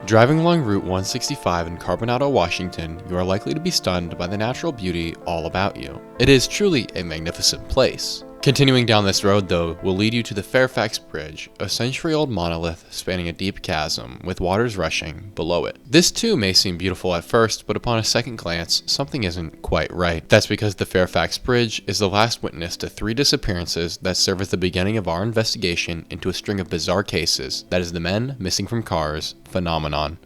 Driving along Route 165 in Carbonado, Washington, you are likely to be stunned by the natural beauty all about you. It is truly a magnificent place. Continuing down this road, though, will lead you to the Fairfax Bridge, a century-old monolith spanning a deep chasm with waters rushing below it. This too may seem beautiful at first, but upon a second glance, something isn't quite right. That's because the Fairfax Bridge is the last witness to 3 disappearances that serve as the beginning of our investigation into a string of bizarre cases that is the men missing from cars phenomenon.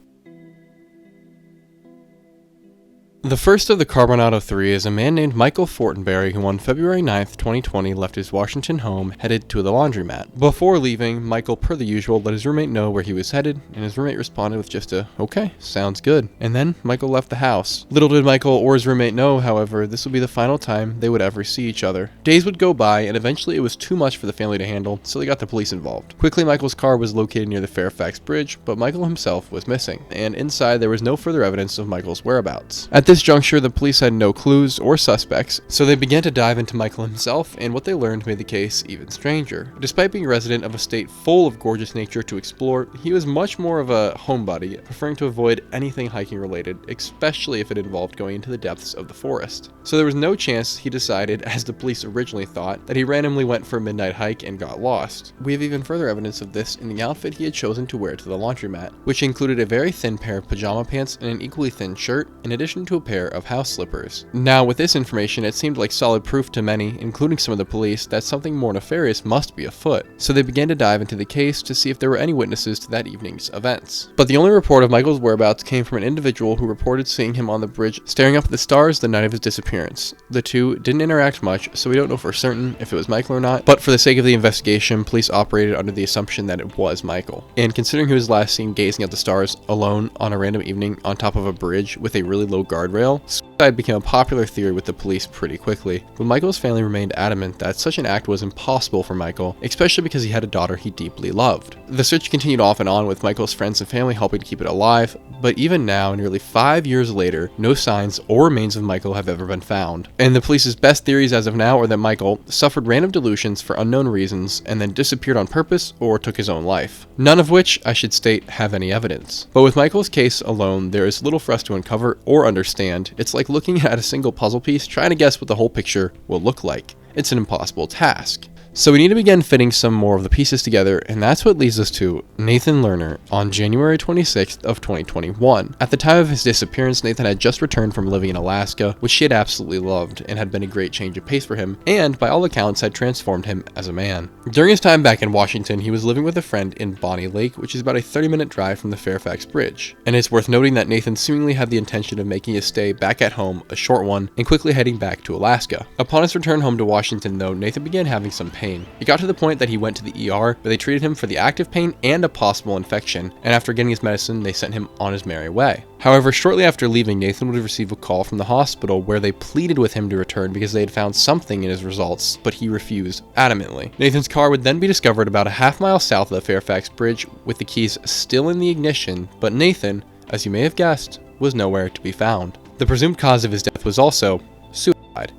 The first of the Carbonado 3 is a man named Michael Fortenberry who on February 9th, 2020 left his Washington home headed to the laundromat. Before leaving, Michael, per the usual, let his roommate know where he was headed, and his roommate responded with just a, "Okay, sounds good." And then Michael left the house. Little did Michael or his roommate know, however, this would be the final time they would ever see each other. Days would go by, and eventually it was too much for the family to handle, so they got the police involved. Quickly, Michael's car was located near the Fairfax Bridge, but Michael himself was missing, and inside there was no further evidence of Michael's whereabouts. At this juncture, the police had no clues or suspects, so they began to dive into Michael himself, and what they learned made the case even stranger. Despite being a resident of a state full of gorgeous nature to explore, he was much more of a homebody, preferring to avoid anything hiking related, especially if it involved going into the depths of the forest. So there was no chance he decided, as the police originally thought, that he randomly went for a midnight hike and got lost. We have even further evidence of this in the outfit he had chosen to wear to the laundromat, which included a very thin pair of pajama pants and an equally thin shirt, in addition to a pair of house slippers. Now, with this information, it seemed like solid proof to many, including some of the police, that something more nefarious must be afoot. So they began to dive into the case to see if there were any witnesses to that evening's events. But the only report of Michael's whereabouts came from an individual who reported seeing him on the bridge staring up at the stars the night of his disappearance. The two didn't interact much, so we don't know for certain if it was Michael or not, but for the sake of the investigation, police operated under the assumption that it was Michael. And considering he was last seen gazing at the stars alone on a random evening on top of a bridge with a really low guardrail, suicide became a popular theory with the police pretty quickly, but Michael's family remained adamant that such an act was impossible for Michael, especially because he had a daughter he deeply loved. The search continued off and on with Michael's friends and family helping to keep it alive, but even now, nearly 5 years later, no signs or remains of Michael have ever been found. And the police's best theories as of now are that Michael suffered random delusions for unknown reasons and then disappeared on purpose or took his own life. None of which, I should state, have any evidence. But with Michael's case alone, there is little for us to uncover or understand. It's like looking at a single puzzle piece, trying to guess what the whole picture will look like. It's an impossible task. So we need to begin fitting some more of the pieces together, and that's what leads us to Nathan Lerner on January 26th of 2021. At the time of his disappearance, Nathan had just returned from living in Alaska, which he had absolutely loved and had been a great change of pace for him, and by all accounts had transformed him as a man. During his time back in Washington, he was living with a friend in Bonnie Lake, which is about a 30-minute drive from the Fairfax Bridge. And it's worth noting that Nathan seemingly had the intention of making his stay back at home a short one and quickly heading back to Alaska. Upon his return home to Washington, though, Nathan began having some pain. It got to the point that he went to the ER, but they treated him for the active pain and a possible infection, and after getting his medicine, they sent him on his merry way. However, shortly after leaving, Nathan would receive a call from the hospital where they pleaded with him to return because they had found something in his results, but he refused adamantly. Nathan's car would then be discovered about a half-mile south of the Fairfax Bridge with the keys still in the ignition, but Nathan, as you may have guessed, was nowhere to be found. The presumed cause of his death was also suicide.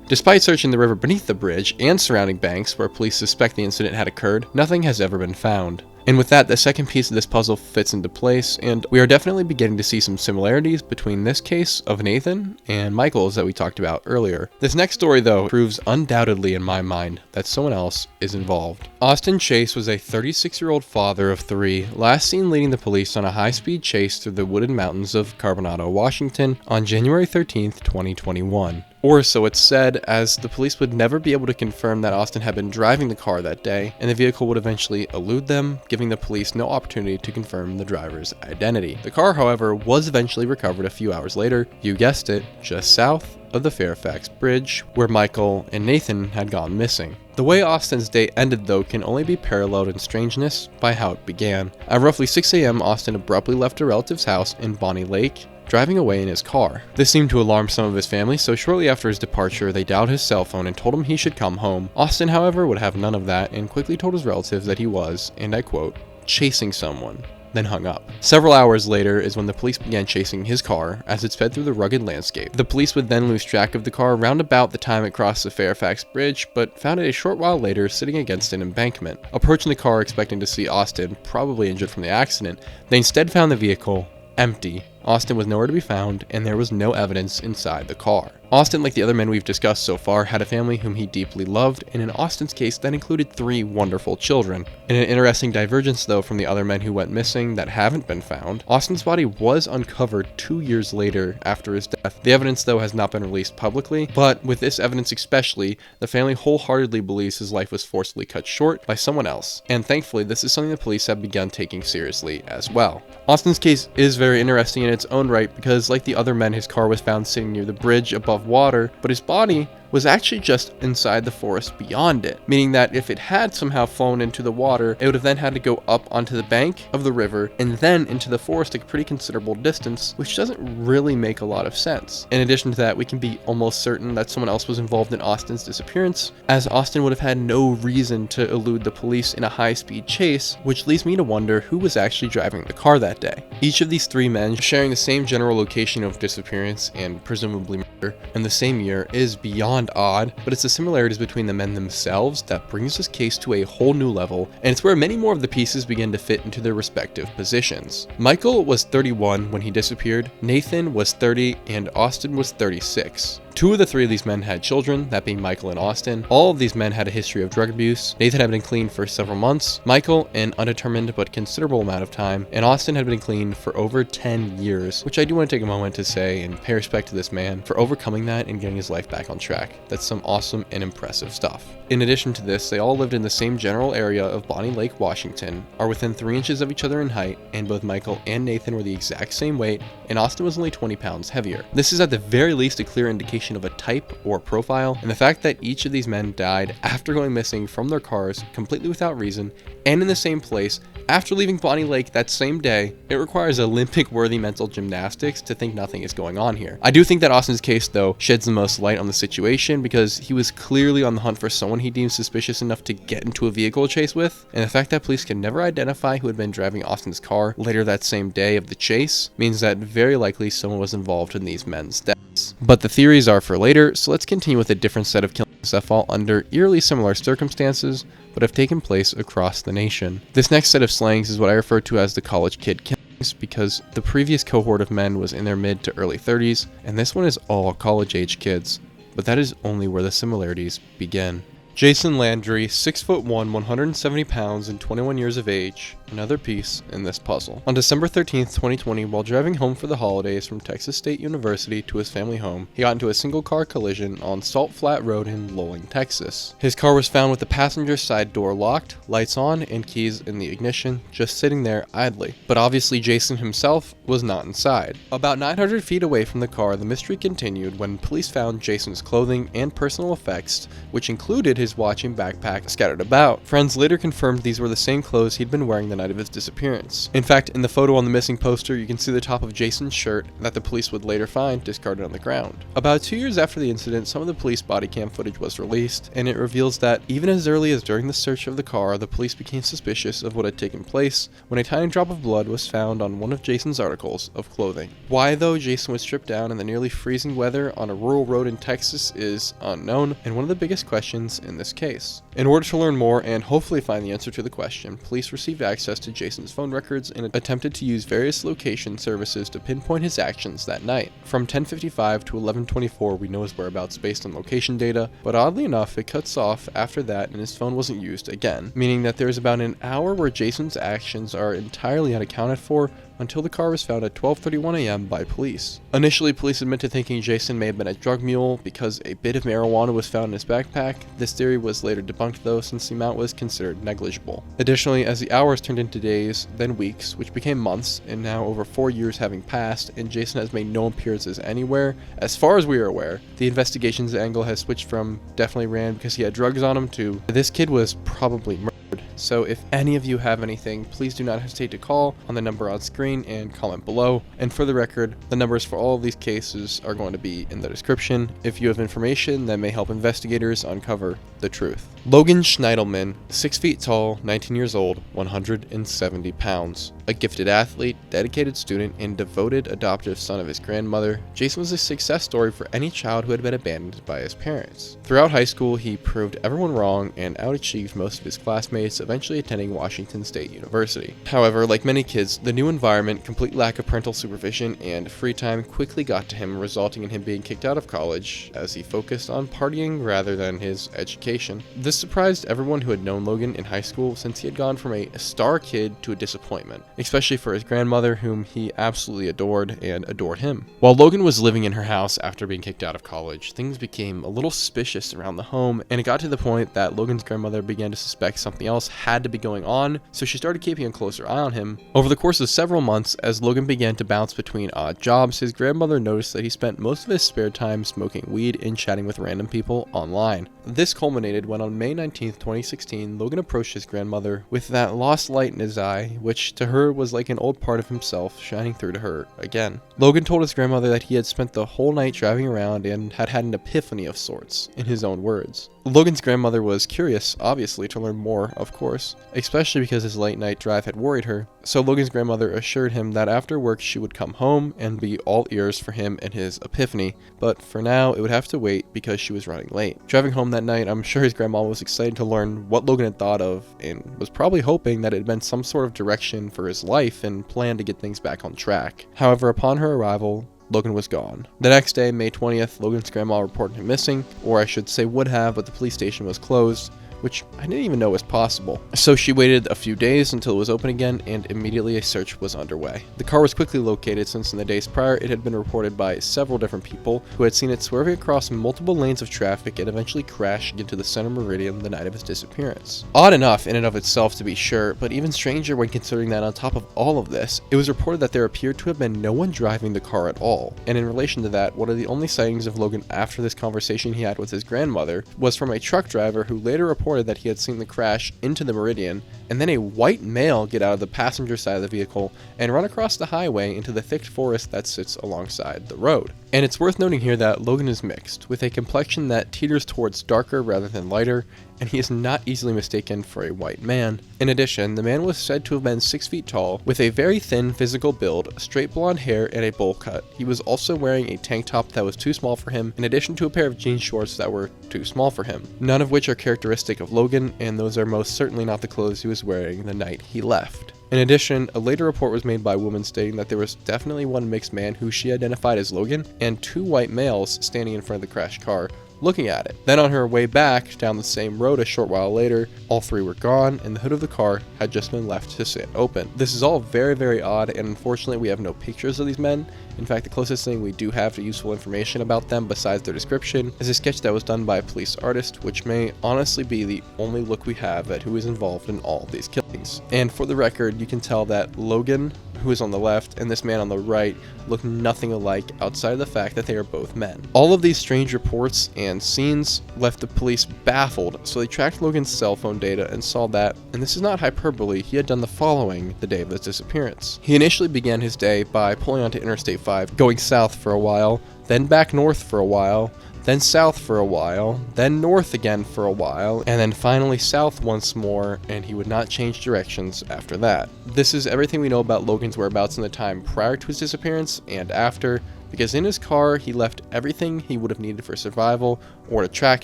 Despite searching the river beneath the bridge and surrounding banks where police suspect the incident had occurred, nothing has ever been found. And with that, the second piece of this puzzle fits into place, and we are definitely beginning to see some similarities between this case of Nathan and Michael's that we talked about earlier. This next story, though, proves undoubtedly in my mind that someone else is involved. Austin Chase was a 36-year-old father of 3, last seen leading the police on a high-speed chase through the wooded mountains of Carbonado, Washington on January 13th, 2021. Or so it's said, as the police would never be able to confirm that Austin had been driving the car that day, and the vehicle would eventually elude them, giving the police no opportunity to confirm the driver's identity. The car, however, was eventually recovered a few hours later, you guessed it, just south of the Fairfax Bridge, where Michael and Nathan had gone missing. The way Austin's day ended, though, can only be paralleled in strangeness by how it began. At roughly 6 a.m., Austin abruptly left a relative's house in Bonnie Lake, driving away in his car. This seemed to alarm some of his family, so shortly after his departure, they dialed his cell phone and told him he should come home. Austin, however, would have none of that and quickly told his relatives that he was, and I quote, chasing someone, then hung up. Several hours later is when the police began chasing his car as it sped through the rugged landscape. The police would then lose track of the car around about the time it crossed the Fairfax Bridge, but found it a short while later sitting against an embankment. Approaching the car expecting to see Austin, probably injured from the accident, they instead found the vehicle empty. Austin was nowhere to be found, and there was no evidence inside the car. Austin, like the other men we've discussed so far, had a family whom he deeply loved, and in Austin's case, that included 3 wonderful children. In an interesting divergence, though, from the other men who went missing that haven't been found, Austin's body was uncovered 2 years later after his death. The evidence, though, has not been released publicly, but with this evidence especially, the family wholeheartedly believes his life was forcibly cut short by someone else, and thankfully, this is something the police have begun taking seriously as well. Austin's case is very interesting in its own right because, like the other men, his car was found sitting near the bridge above water, but his body was actually just inside the forest beyond it, meaning that if it had somehow flown into the water, it would have then had to go up onto the bank of the river and then into the forest a pretty considerable distance, which doesn't really make a lot of sense. In addition to that, we can be almost certain that someone else was involved in Austin's disappearance, as Austin would have had no reason to elude the police in a high-speed chase, which leads me to wonder who was actually driving the car that day. Each of these 3 men sharing the same general location of disappearance and presumably murder in the same year is beyond odd, but it's the similarities between the men themselves that brings this case to a whole new level, and it's where many more of the pieces begin to fit into their respective positions. Michael was 31 when he disappeared, Nathan was 30, and Austin was 36. 2 of the 3 of these men had children, that being Michael and Austin. All of these men had a history of drug abuse. Nathan had been clean for several months, Michael an undetermined but considerable amount of time, and Austin had been clean for over 10 years, which I do want to take a moment to say and pay respect to this man for overcoming that and getting his life back on track. That's some awesome and impressive stuff. In addition to this, they all lived in the same general area of Bonnie Lake, Washington, are within 3 inches of each other in height, and both Michael and Nathan were the exact same weight, and Austin was only 20 pounds heavier. This is at the very least a clear indication of a type or profile, and the fact that each of these men died after going missing from their cars completely without reason and in the same place after leaving Bonnie Lake that same day, it requires Olympic-worthy mental gymnastics to think nothing is going on here. I do think that Austin's case, though, sheds the most light on the situation because he was clearly on the hunt for someone he deemed suspicious enough to get into a vehicle chase with, and the fact that police can never identify who had been driving Austin's car later that same day of the chase means that very likely someone was involved in these men's deaths. But the theories are for later, so let's continue with a different set of killings that fall under eerily similar circumstances, but have taken place across the nation. This next set of slayings is what I refer to as the college kid killings because the previous cohort of men was in their mid to early 30s, and this one is all college-age kids, but that is only where the similarities begin. Jason Landry, 6'1", 170 pounds, and 21 years of age, another piece in this puzzle. On December 13th, 2020, while driving home for the holidays from Texas State University to his family home, he got into a single-car collision on Salt Flat Road in Luling, Texas. His car was found with the passenger side door locked, lights on, and keys in the ignition, just sitting there idly. But obviously Jason himself was not inside. About 900 feet away from the car, the mystery continued when police found Jason's clothing and personal effects, which included his watch and backpack scattered about. Friends later confirmed these were the same clothes he'd been wearing the night of his disappearance. In fact, in the photo on the missing poster, you can see the top of Jason's shirt that the police would later find discarded on the ground. About 2 years after the incident, some of the police body cam footage was released, and it reveals that even as early as during the search of the car, the police became suspicious of what had taken place when a tiny drop of blood was found on one of Jason's articles of clothing. Why, though, Jason was stripped down in the nearly freezing weather on a rural road in Texas is unknown, and one of the biggest questions in this case. In order to learn more and hopefully find the answer to the question, police received access to Jason's phone records and attempted to use various location services to pinpoint his actions that night. From 10:55 to 11:24, we know his whereabouts based on location data, but oddly enough, it cuts off after that and his phone wasn't used again, meaning that there's about an hour where Jason's actions are entirely unaccounted for until the car was found at 12:31 a.m. by police. Initially, police admitted thinking Jason may have been a drug mule because a bit of marijuana was found in his backpack. This theory was later debunked though, since the amount was considered negligible. Additionally, as the hours turned into days, then weeks, which became months, and now over 4 years having passed, and Jason has made no appearances anywhere, as far as we are aware, the investigation's angle has switched from definitely ran because he had drugs on him to this kid was probably murdered. So if any of you have anything, please do not hesitate to call on the number on screen and comment below. And for the record, the numbers for all of these cases are going to be in the description if you have information that may help investigators uncover the truth. Logan Schiendelman, 6 feet tall, 19 years old, 170 pounds. A gifted athlete, dedicated student, and devoted adoptive son of his grandmother, Jason was a success story for any child who had been abandoned by his parents. Throughout high school, he proved everyone wrong and outachieved most of his classmates, eventually attending Washington State University. However, like many kids, the new environment, complete lack of parental supervision, and free time quickly got to him, resulting in him being kicked out of college as he focused on partying rather than his education. This surprised everyone who had known Logan in high school, since he had gone from a star kid to a disappointment, especially for his grandmother, whom he absolutely adored and adored him. While Logan was living in her house after being kicked out of college, things became a little suspicious around the home, and it got to the point that Logan's grandmother began to suspect something else had to be going on, so she started keeping a closer eye on him. Over the course of several months, as Logan began to bounce between odd jobs, his grandmother noticed that he spent most of his spare time smoking weed and chatting with random people online. This culminated when on May 19, 2016, Logan approached his grandmother with that lost light in his eye, which to her was like an old part of himself shining through to her again. Logan told his grandmother that he had spent the whole night driving around and had had an epiphany of sorts, in his own words. Logan's grandmother was curious, obviously, to learn more, of course, especially because his late night drive had worried her, so Logan's grandmother assured him that after work she would come home and be all ears for him and his epiphany, but for now it would have to wait because she was running late. Driving home that night, I'm sure his grandma was excited to learn what Logan had thought of and was probably hoping that it had been some sort of direction for his life and plan to get things back on track. However, upon her arrival, Logan was gone. The next day, May 20th, Logan's grandma reported him missing, or I should say would have, but the police station was closed, which I didn't even know was possible. So she waited a few days until it was open again, and immediately a search was underway. The car was quickly located, since in the days prior it had been reported by several different people who had seen it swerving across multiple lanes of traffic and eventually crashing into the center meridian the night of his disappearance. Odd enough in and of itself, to be sure, but even stranger when considering that on top of all of this, it was reported that there appeared to have been no one driving the car at all. And in relation to that, one of the only sightings of Logan after this conversation he had with his grandmother was from a truck driver who later reported that he had seen the crash into the meridian and then a white male get out of the passenger side of the vehicle and run across the highway into the thick forest that sits alongside the road. And it's worth noting here that Logan is mixed, with a complexion that teeters towards darker rather than lighter, and he is not easily mistaken for a white man. In addition, the man was said to have been 6 feet tall, with a very thin physical build, straight blonde hair, and a bowl cut. He was also wearing a tank top that was too small for him, in addition to a pair of jean shorts that were too small for him, none of which are characteristic of Logan, and those are most certainly not the clothes he was wearing the night he left. In addition, a later report was made by a woman stating that there was definitely one mixed man who she identified as Logan, and 2 white males standing in front of the crashed car, looking at it. Then on her way back down the same road a short while later, all 3 were gone and the hood of the car had just been left to sit open. This is all very, very odd, and unfortunately we have no pictures of these men. In fact, the closest thing we do have to useful information about them besides their description is a sketch that was done by a police artist, which may honestly be the only look we have at who is involved in all of these killings. And for the record, you can tell that Logan, who is on the left, and this man on the right look nothing alike outside of the fact that they are both men. All of these strange reports and scenes left the police baffled, so they tracked Logan's cell phone data and saw that, and this is not hyperbole, he had done the following the day of his disappearance. He initially began his day by pulling onto Interstate 5, going south for a while, then back north for a while, then south for a while, then north again for a while, and then finally south once more, and he would not change directions after that. This is everything we know about Logan's whereabouts in the time prior to his disappearance and after, because in his car he left everything he would have needed for survival or to track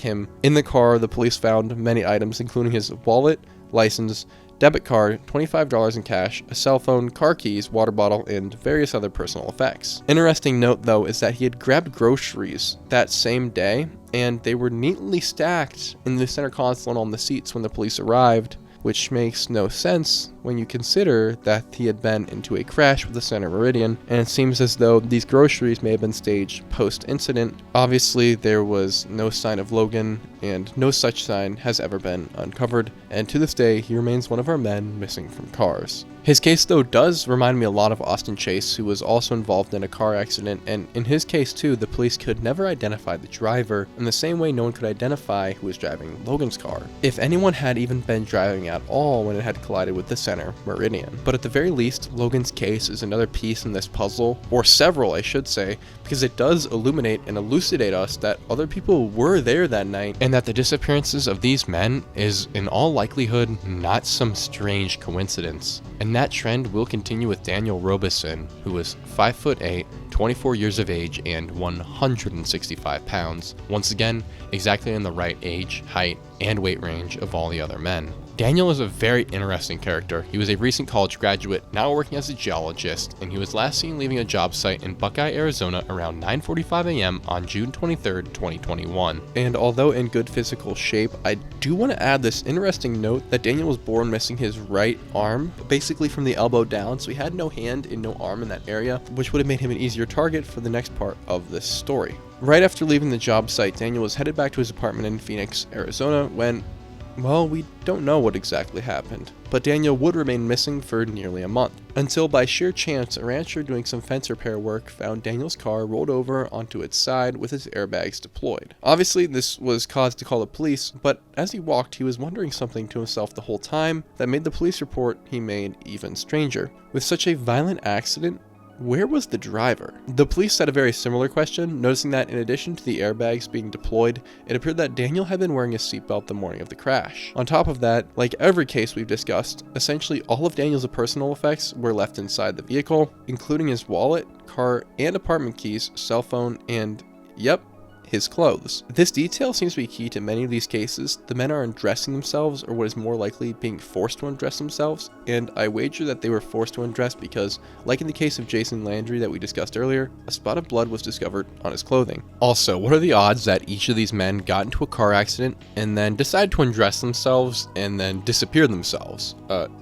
him. In the car, the police found many items, including his wallet, license, debit card, $25 in cash, a cell phone, car keys, water bottle, and various other personal effects. Interesting note though is that he had grabbed groceries that same day, and they were neatly stacked in the center console and on the seats when the police arrived, which makes no sense when you consider that he had been into a crash with the center meridian, and it seems as though these groceries may have been staged post-incident. Obviously, there was no sign of Logan, and no such sign has ever been uncovered, and to this day, he remains one of our men missing from cars. His case, though, does remind me a lot of Austin Chase, who was also involved in a car accident, and in his case, too, the police could never identify the driver in the same way no one could identify who was driving Logan's car, if anyone had even been driving at all when it had collided with the center meridian. But at the very least, Logan's case is another piece in this puzzle, or several, I should say, because it does illuminate and elucidate us that other people were there that night, and that the disappearances of these men is, in all likelihood, not some strange coincidence. And that trend will continue with Daniel Robison, who was 5'8", 24 years of age, and 165 pounds. Once again, exactly in the right age, height, and weight range of all the other men. Daniel is a very interesting character. He was a recent college graduate, now working as a geologist, and he was last seen leaving a job site in Buckeye, Arizona around 9:45 a.m. on June 23, 2021. And although in good physical shape, I do want to add this interesting note that Daniel was born missing his right arm, basically from the elbow down, so he had no hand and no arm in that area, which would have made him an easier target for the next part of this story. Right after leaving the job site, Daniel was headed back to his apartment in Phoenix, Arizona when, well, we don't know what exactly happened, but Daniel would remain missing for nearly a month, until by sheer chance, a rancher doing some fence repair work found Daniel's car rolled over onto its side with his airbags deployed. Obviously, this was cause to call the police, but as he walked, he was wondering something to himself the whole time that made the police report he made even stranger. With such a violent accident, where was the driver? The police had a very similar question, noticing that in addition to the airbags being deployed, it appeared that Daniel had been wearing a seatbelt the morning of the crash. On top of that, like every case we've discussed, essentially all of Daniel's personal effects were left inside the vehicle, including his wallet, car, and apartment keys, cell phone, and, yep, his clothes. This detail seems to be key to many of these cases. The men are undressing themselves, or what is more likely, being forced to undress themselves, and I wager that they were forced to undress because, like in the case of Jason Landry that we discussed earlier, a spot of blood was discovered on his clothing. Also, what are the odds that each of these men got into a car accident and then decided to undress themselves and then disappear themselves?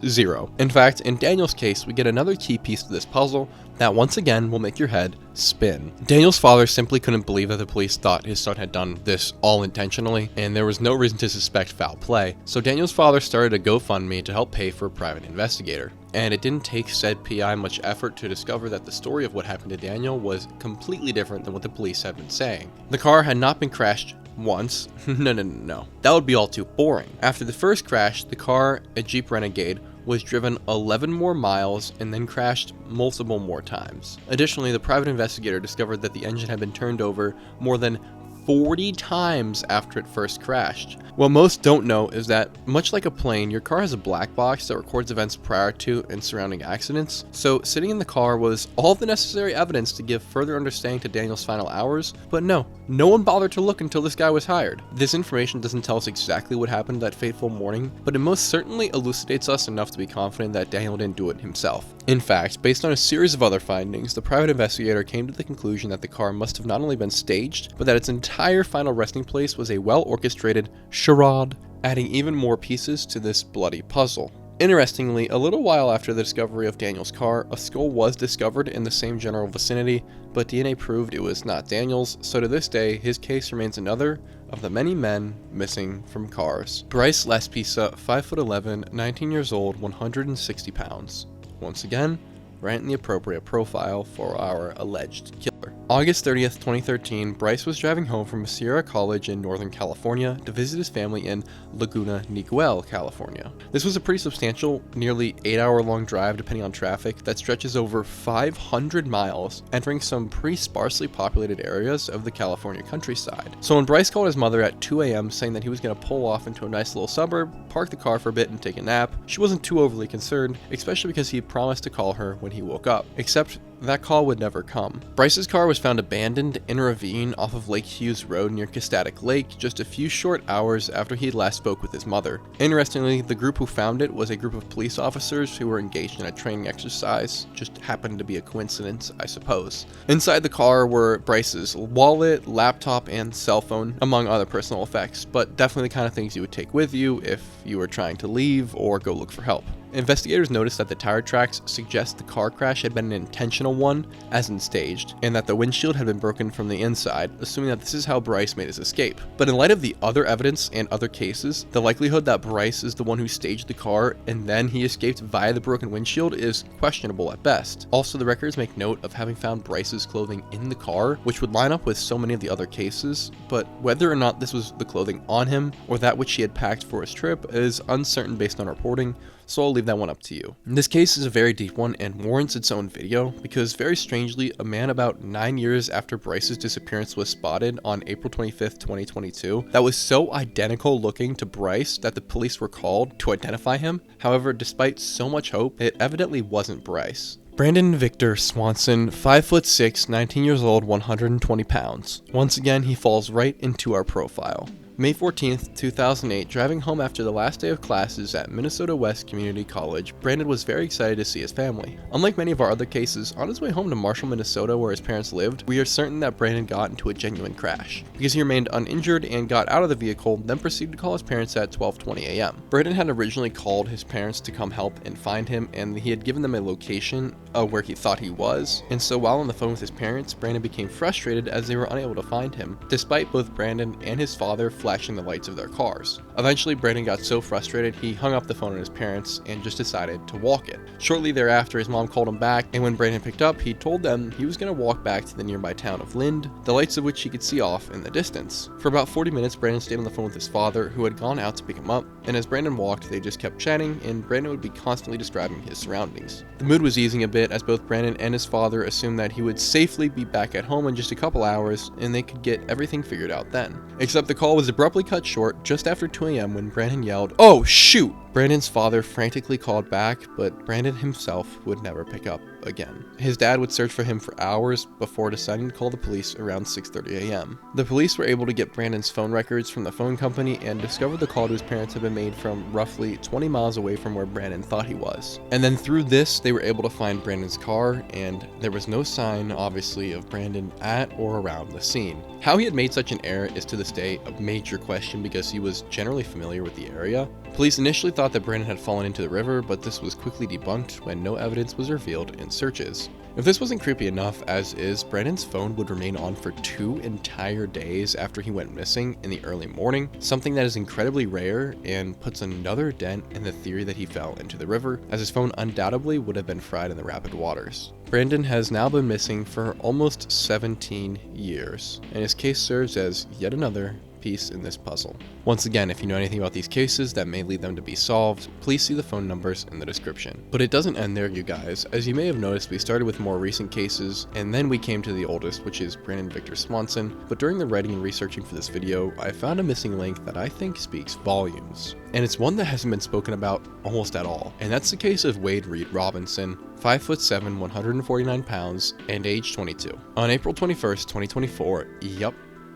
0. In fact, in Daniel's case, we get another key piece to this puzzle that once again will make your head spin. Daniel's father simply couldn't believe that the police thought his son had done this all intentionally, and there was no reason to suspect foul play, so Daniel's father started a GoFundMe to help pay for a private investigator. And it didn't take said PI much effort to discover that the story of what happened to Daniel was completely different than what the police had been saying. The car had not been crashed once. No. That would be all too boring. After the first crash, the car, a Jeep Renegade, was driven 11 more miles and then crashed multiple more times. Additionally, the private investigator discovered that the engine had been turned over more than 40 times after it first crashed. What most don't know is that, much like a plane, your car has a black box that records events prior to and surrounding accidents, so sitting in the car was all the necessary evidence to give further understanding to Daniel's final hours, but no one bothered to look until this guy was hired. This information doesn't tell us exactly what happened that fateful morning, but it most certainly elucidates us enough to be confident that Daniel didn't do it himself. In fact, based on a series of other findings, the private investigator came to the conclusion that the car must have not only been staged, but that its entire final resting place was a well-orchestrated charade, adding even more pieces to this bloody puzzle. Interestingly, a little while after the discovery of Daniel's car, a skull was discovered in the same general vicinity, but DNA proved it was not Daniel's, so to this day, his case remains another of the many men missing from cars. Bryce Laspisa, 5'11", 19 years old, 160 pounds. Once again, right in the appropriate profile for our alleged killer. August 30th, 2013, Bryce was driving home from Sierra College in Northern California to visit his family in Laguna Niguel, California. This was a pretty substantial, nearly 8-hour-long drive depending on traffic that stretches over 500 miles, entering some pretty sparsely populated areas of the California countryside. So when Bryce called his mother at 2 a.m. saying that he was going to pull off into a nice little suburb, park the car for a bit and take a nap, she wasn't too overly concerned, especially because he had promised to call her when he woke up. Except that call would never come. Bryce's car was found abandoned in a ravine off of Lake Hughes Road near Castaic Lake just a few short hours after he had last spoke with his mother. Interestingly, the group who found it was a group of police officers who were engaged in a training exercise. Just happened to be a coincidence, I suppose. Inside the car were Bryce's wallet, laptop, and cell phone, among other personal effects, but definitely the kind of things you would take with you if you were trying to leave or go look for help. Investigators noticed that the tire tracks suggest the car crash had been an intentional one, as in staged, and that the windshield had been broken from the inside, assuming that this is how Bryce made his escape. But in light of the other evidence and other cases, the likelihood that Bryce is the one who staged the car and then he escaped via the broken windshield is questionable at best. Also, the records make note of having found Bryce's clothing in the car, which would line up with so many of the other cases, but whether or not this was the clothing on him or that which he had packed for his trip is uncertain based on reporting, so I'll leave that one up to you. This case is a very deep one and warrants its own video because, very strangely, a man about 9 years after Bryce's disappearance was spotted on April 25th, 2022, that was so identical looking to Bryce that the police were called to identify him. However, despite so much hope, it evidently wasn't Bryce. Brandon Victor Swanson, 5'6", 19 years old, 120 pounds. Once again, he falls right into our profile. May 14th, 2008, driving home after the last day of classes at Minnesota West Community College, Brandon was very excited to see his family. Unlike many of our other cases, on his way home to Marshall, Minnesota, where his parents lived, we are certain that Brandon got into a genuine crash, because he remained uninjured and got out of the vehicle, then proceeded to call his parents at 12:20 a.m. Brandon had originally called his parents to come help and find him, and he had given them a location of where he thought he was, and so while on the phone with his parents, Brandon became frustrated as they were unable to find him, despite both Brandon and his father flashing the lights of their cars. Eventually, Brandon got so frustrated he hung up the phone on his parents and just decided to walk it. Shortly thereafter, his mom called him back, and when Brandon picked up, he told them he was going to walk back to the nearby town of Lind, the lights of which he could see off in the distance. For about 40 minutes, Brandon stayed on the phone with his father, who had gone out to pick him up, and as Brandon walked, they just kept chatting, and Brandon would be constantly describing his surroundings. The mood was easing a bit as both Brandon and his father assumed that he would safely be back at home in just a couple hours, and they could get everything figured out then. Except the call was abruptly cut short just after 2 a.m. when Brandon yelled, "Oh, shoot!" Brandon's father frantically called back, but Brandon himself would never pick up again. His dad would search for him for hours before deciding to call the police around 6:30 a.m. The police were able to get Brandon's phone records from the phone company and discovered the call to his parents had been made from roughly 20 miles away from where Brandon thought he was. And then through this, they were able to find Brandon's car, and there was no sign, obviously, of Brandon at or around the scene. How he had made such an error is to this day a major question because he was generally familiar with the area. Police initially thought that Brandon had fallen into the river, but this was quickly debunked when no evidence was revealed in searches. If this wasn't creepy enough as is, Brandon's phone would remain on for 2 entire days after he went missing in the early morning, something that is incredibly rare and puts another dent in the theory that he fell into the river, as his phone undoubtedly would have been fried in the rapid waters. Brandon has now been missing for almost 17 years, and his case serves as yet another piece in this puzzle. Once again, if you know anything about these cases that may lead them to be solved, please see the phone numbers in the description. But it doesn't end there, you guys. As you may have noticed, we started with more recent cases, and then we came to the oldest, which is Brandon Victor Swanson. But during the writing and researching for this video, I found a missing link that I think speaks volumes. And it's one that hasn't been spoken about almost at all. And that's the case of Waid Robison, 5'7", 149 pounds, and age 22. On April 21st, 2024,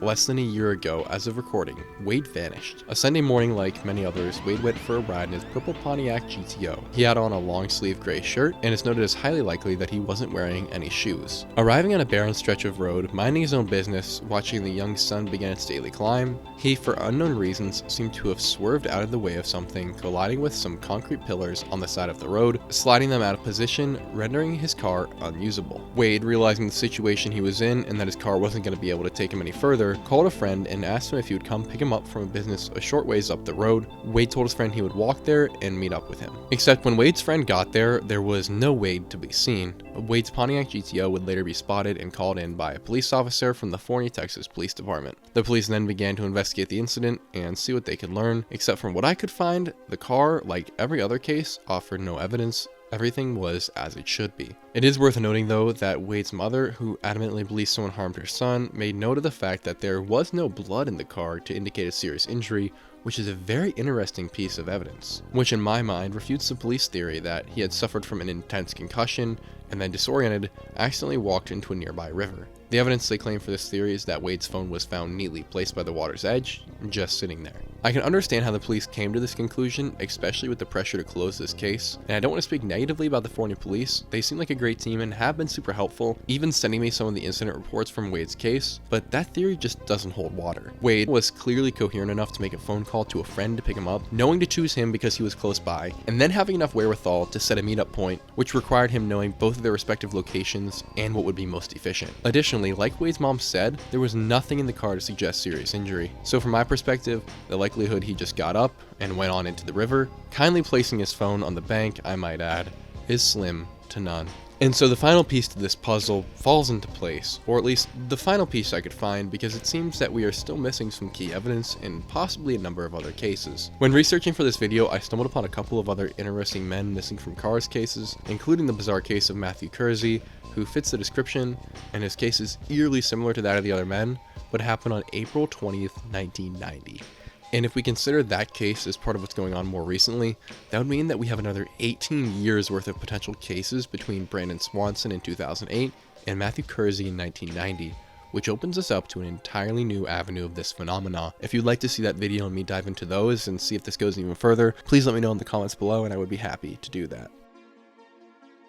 less than a year ago as of recording, Waid vanished. A Sunday morning, like many others, Waid went for a ride in his purple Pontiac GTO. He had on a long sleeve gray shirt, and it's noted as highly likely that he wasn't wearing any shoes. Arriving on a barren stretch of road, minding his own business, watching the young sun begin its daily climb, he, for unknown reasons, seemed to have swerved out of the way of something, colliding with some concrete pillars on the side of the road, sliding them out of position, rendering his car unusable. Waid, realizing the situation he was in and that his car wasn't going to be able to take him any further, called a friend and asked him if he would come pick him up from a business a short ways up the road. Waid told his friend he would walk there and meet up with him. Except when Waid's friend got there, there was no Waid to be seen. Waid's Pontiac GTO would later be spotted and called in by a police officer from the Forney, Texas Police Department. The police then began to investigate the incident and see what they could learn. Except from what I could find, the car, like every other case, offered no evidence. Everything was as it should be. It is worth noting, though, that Waid's mother, who adamantly believes someone harmed her son, made note of the fact that there was no blood in the car to indicate a serious injury, which is a very interesting piece of evidence, which in my mind refutes the police theory that he had suffered from an intense concussion and then disoriented, accidentally walked into a nearby river. The evidence they claim for this theory is that Waid's phone was found neatly placed by the water's edge, just sitting there. I can understand how the police came to this conclusion, especially with the pressure to close this case, and I don't want to speak negatively about the Forney police. They seem like a great team and have been super helpful, even sending me some of the incident reports from Waid's case, but that theory just doesn't hold water. Waid was clearly coherent enough to make a phone call to a friend to pick him up, knowing to choose him because he was close by, and then having enough wherewithal to set a meetup point, which required him knowing both of their respective locations and what would be most efficient. Additionally, like Waid's mom said, there was nothing in the car to suggest serious injury, so from my perspective, the likelihood he just got up and went on into the river, kindly placing his phone on the bank, I might add, is slim to none. And so the final piece to this puzzle falls into place, or at least the final piece I could find, because it seems that we are still missing some key evidence in possibly a number of other cases. When researching for this video, I stumbled upon a couple of other interesting men missing from cars cases, including the bizarre case of Matthew Kersey, who fits the description, and his case is eerily similar to that of the other men, but happened on April 20th, 1990. And if we consider that case as part of what's going on more recently, that would mean that we have another 18 years worth of potential cases between Brandon Swanson in 2008 and Matthew Kersey in 1990, which opens us up to an entirely new avenue of this phenomena. If you'd like to see that video and me dive into those and see if this goes even further, please let me know in the comments below and I would be happy to do that.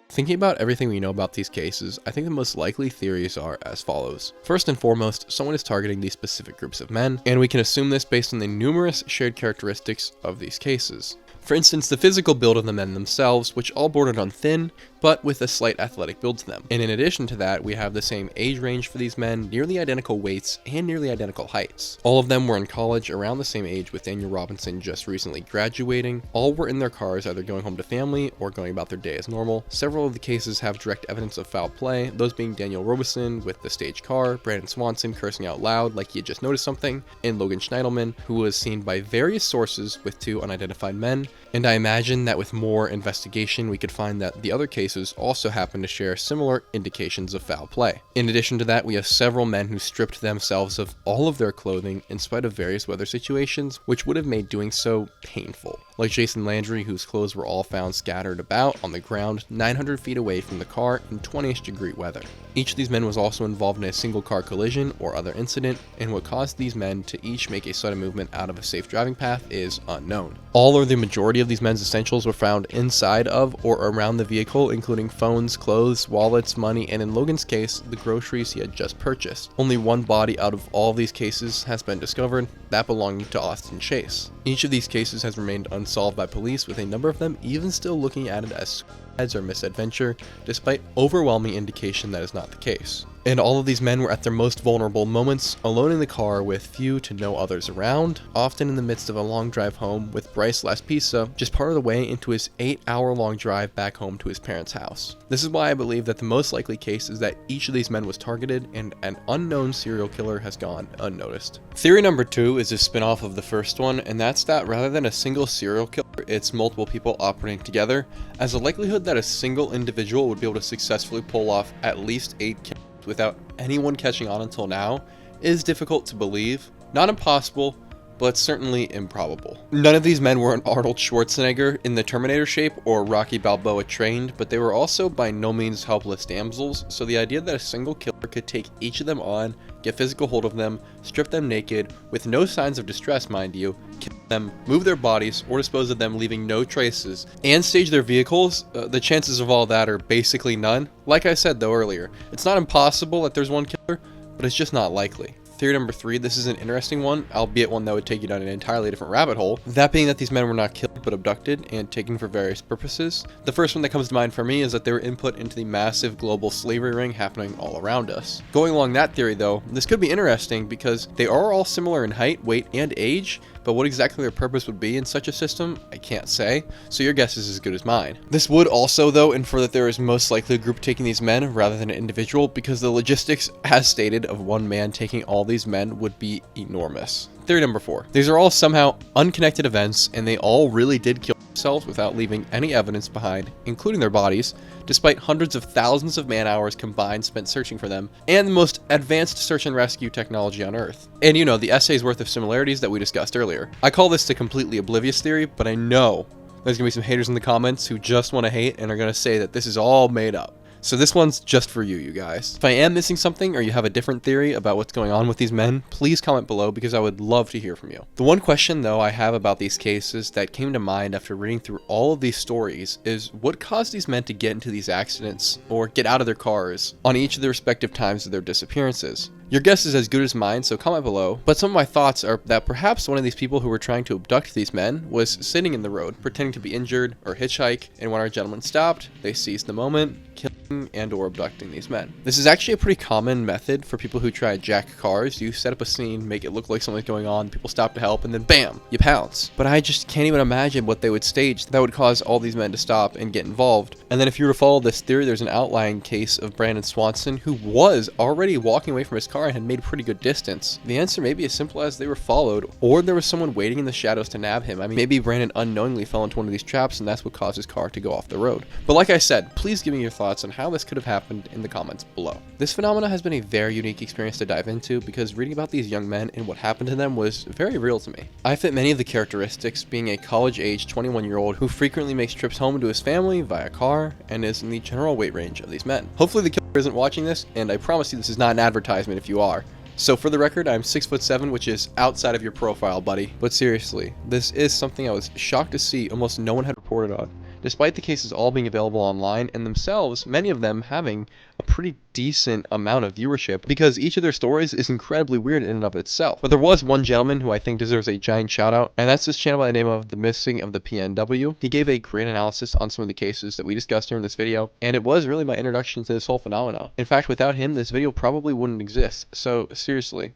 Thinking about everything we know about these cases, I think the most likely theories are as follows. First and foremost, someone is targeting these specific groups of men, and we can assume this based on the numerous shared characteristics of these cases. For instance, the physical build of the men themselves, which all bordered on thin, but with a slight athletic build to them. And in addition to that, we have the same age range for these men, nearly identical weights, and nearly identical heights. All of them were in college around the same age, with Daniel Robinson just recently graduating. All were in their cars, either going home to family or going about their day as normal. Several of the cases have direct evidence of foul play, those being Daniel Robison with the stage car, Brandon Swanson cursing out loud like he had just noticed something, and Logan Schiendelman, who was seen by various sources with 2 unidentified men. And I imagine that with more investigation, we could find that the other cases also happen to share similar indications of foul play. In addition to that, we have several men who stripped themselves of all of their clothing in spite of various weather situations, which would have made doing so painful. Like Jason Landry, whose clothes were all found scattered about on the ground 900 feet away from the car in 20ish degree weather. Each of these men was also involved in a single car collision or other incident, and what caused these men to each make a sudden movement out of a safe driving path is unknown. All or the majority of these men's essentials were found inside of or around the vehicle, including phones, clothes, wallets, money, and in Logan's case, the groceries he had just purchased. Only one body out of all of these cases has been discovered, that belonging to Austin Chase. Each of these cases has remained unsolved by police, with a number of them even still looking at it as or misadventure, despite overwhelming indication that is not the case. And all of these men were at their most vulnerable moments, alone in the car with few to no others around, often in the midst of a long drive home with Bryce Laspisa just part of the way into his 8-hour-long drive back home to his parents' house. This is why I believe that the most likely case is that each of these men was targeted and an unknown serial killer has gone unnoticed. Theory number 2 is a spin-off of the first one, and that's that rather than a single serial killer, it's multiple people operating together, as the likelihood that a single individual would be able to successfully pull off at least 8 killings without anyone catching on until now is difficult to believe. Not impossible, but certainly improbable. None of these men were an Arnold Schwarzenegger in the Terminator shape or Rocky Balboa trained, but they were also by no means helpless damsels, so the idea that a single killer could take each of them on, get physical hold of them, strip them naked, with no signs of distress mind you, kill them, move their bodies, or dispose of them leaving no traces, and stage their vehicles, the chances of all that are basically none. Like I said though earlier, it's not impossible that there's one killer, but it's just not likely. Theory number 3, this is an interesting one, albeit one that would take you down an entirely different rabbit hole. That being that these men were not killed but abducted and taken for various purposes. The first one that comes to mind for me is that they were input into the massive global slavery ring happening all around us. Going along that theory though, this could be interesting because they are all similar in height, weight, and age, but what exactly their purpose would be in such a system, I can't say, so your guess is as good as mine. This would also, though, infer that there is most likely a group taking these men rather than an individual, because the logistics, as stated, of one man taking all these men would be enormous. Theory number 4. These are all somehow unconnected events, and they all really did kill themselves without leaving any evidence behind, including their bodies, despite hundreds of thousands of man-hours combined spent searching for them, and the most advanced search and rescue technology on Earth. And you know, the essay's worth of similarities that we discussed earlier. I call this the completely oblivious theory, but I know there's gonna be some haters in the comments who just want to hate and are gonna say that this is all made up. So this one's just for you guys. If I am missing something or you have a different theory about what's going on with these men, please comment below because I would love to hear from you. The one question though I have about these cases that came to mind after reading through all of these stories is what caused these men to get into these accidents or get out of their cars on each of the respective times of their disappearances. Your guess is as good as mine, so comment below. But some of my thoughts are that perhaps one of these people who were trying to abduct these men was sitting in the road, pretending to be injured or hitchhike, and when our gentlemen stopped, they seized the moment, killing and or abducting these men. This is actually a pretty common method for people who try to jack cars. You set up a scene, make it look like something's going on, people stop to help, and then bam, you pounce. But I just can't even imagine what they would stage that would cause all these men to stop and get involved. And then if you were to follow this theory, there's an outlying case of Brandon Swanson who was already walking away from his car and had made pretty good distance. The answer may be as simple as they were followed, or there was someone waiting in the shadows to nab him. I mean, maybe Brandon unknowingly fell into one of these traps and that's what caused his car to go off the road. But like I said, please give me your thoughts on how this could have happened in the comments below. This phenomena has been a very unique experience to dive into because reading about these young men and what happened to them was very real to me. I fit many of the characteristics, being a college-age 21-year-old who frequently makes trips home to his family via car and is in the general weight range of these men. Hopefully the killer isn't watching this, and I promise you this is not an advertisement. If if you are. So for the record, I'm 6'7", which is outside of your profile, buddy. But seriously, this is something I was shocked to see almost no one had reported on. Despite the cases all being available online and themselves, many of them having a pretty decent amount of viewership because each of their stories is incredibly weird in and of itself. But there was one gentleman who I think deserves a giant shout out, and that's this channel by the name of TheMissingOfThePNW. He gave a great analysis on some of the cases that we discussed during this video, and it was really my introduction to this whole phenomenon. In fact, without him, this video probably wouldn't exist. So seriously,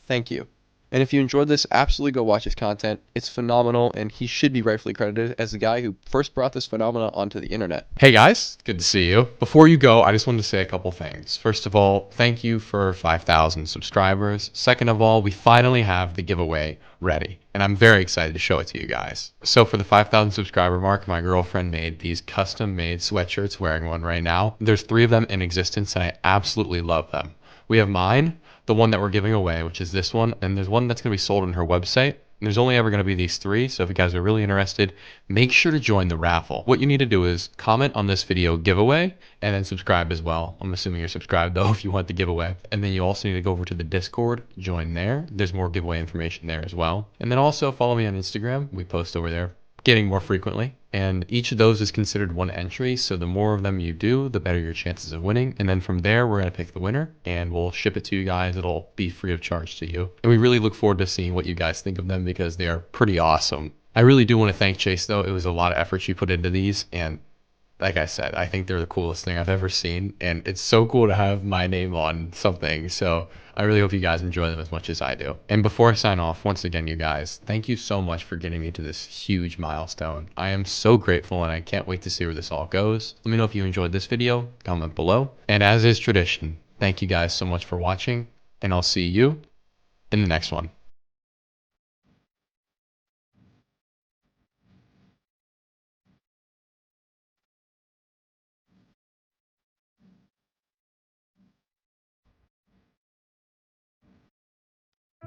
thank you. And if you enjoyed this, absolutely go watch his content. It's phenomenal, and he should be rightfully credited as the guy who first brought this phenomenon onto the internet. Hey guys, good to see you. Before you go, I just wanted to say a couple things. First of all, thank you for 5,000 subscribers. Second of all, we finally have the giveaway ready, and I'm very excited to show it to you guys. So for the 5,000 subscriber mark, my girlfriend made these custom-made sweatshirts, wearing one right now. There's 3 of them in existence, and I absolutely love them. We have mine, the one that we're giving away, which is this one, and there's one that's going to be sold on her website. And there's only ever going to be these 3, so if you guys are really interested, make sure to join the raffle. What you need to do is comment on this video giveaway, and then subscribe as well. I'm assuming you're subscribed though if you want the giveaway. And then you also need to go over to the Discord, join there. There's more giveaway information there as well. And then also follow me on Instagram. We post over there getting more frequently, and each of those is considered one entry, so the more of them you do, the better your chances of winning. And then from there, we're going to pick the winner and we'll ship it to you guys. It'll be free of charge to you, and we really look forward to seeing what you guys think of them because they are pretty awesome. I really do want to thank Chase though. It was a lot of effort you put into these, and like I said, I think they're the coolest thing I've ever seen, and it's so cool to have my name on something, so I really hope you guys enjoy them as much as I do. And before I sign off, once again, you guys, thank you so much for getting me to this huge milestone. I am so grateful, and I can't wait to see where this all goes. Let me know if you enjoyed this video, comment below, and as is tradition, thank you guys so much for watching, and I'll see you in the next one.